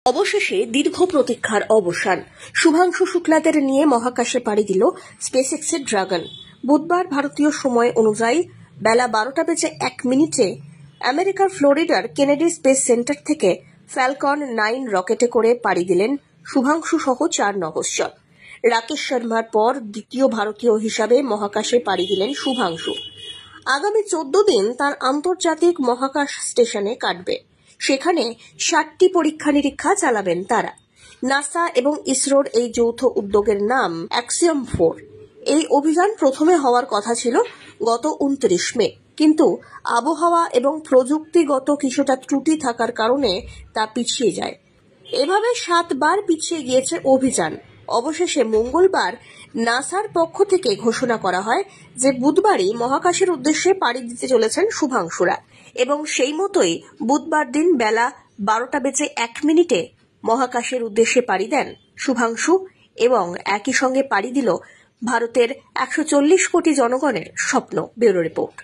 অবশেষে দীর্ঘ প্রতীক্ষার অবসান। শুভাংশু শুক্লাদের নিয়ে মহাকাশে পাড়ি দিল স্পেসএক্সের ড্রাগন। বুধবার ভারতীয় সময় অনুযায়ী বেলা 12:01 আমেরিকার ফ্লোরিডার কেনেডি স্পেস সেন্টার থেকে ফ্যালকন 9 রকেটে করে পাড়ি দিলেন শুভাংশু সহ 4 নভোশ্চর। রাকেশ শর্মার পর দ্বিতীয় ভারতীয় হিসাবে মহাকাশে পাড়ি দিলেন শুভাংশু। আগামী 14 দিন তার আন্তর্জাতিক মহাকাশ স্টেশনে কাটবে। সেখানে 60টি পরীক্ষা নিরীক্ষা চালাবেন তারা। নাসা এবং ইসরোর এই যৌথ উদ্যোগের নাম অ্যাক্সিয়ম 4। এই অভিযান প্রথমে হওয়ার কথা ছিল গত 29 মে, কিন্তু আবহাওয়া এবং প্রযুক্তিগত কিছুটা ত্রুটি থাকার কারণে তা পিছিয়ে যায়। এভাবে 7 বার পিছিয়ে গিয়েছে অভিযান। অবশেষে মঙ্গলবার নাসার পক্ষ থেকে ঘোষণা করা হয় যে বুধবারই মহাকাশের উদ্দেশ্যে পাড়ি দিতে চলেছেন শুভাংশুরা, এবং সেই মতোই বুধবার দিন বেলা 12:01 মহাকাশের উদ্দেশ্যে পাড়ি দেন শুভাংশু, এবং একই সঙ্গে পাড়ি দিল ভারতের 140 কোটি জনগণের স্বপ্ন। Bureau report.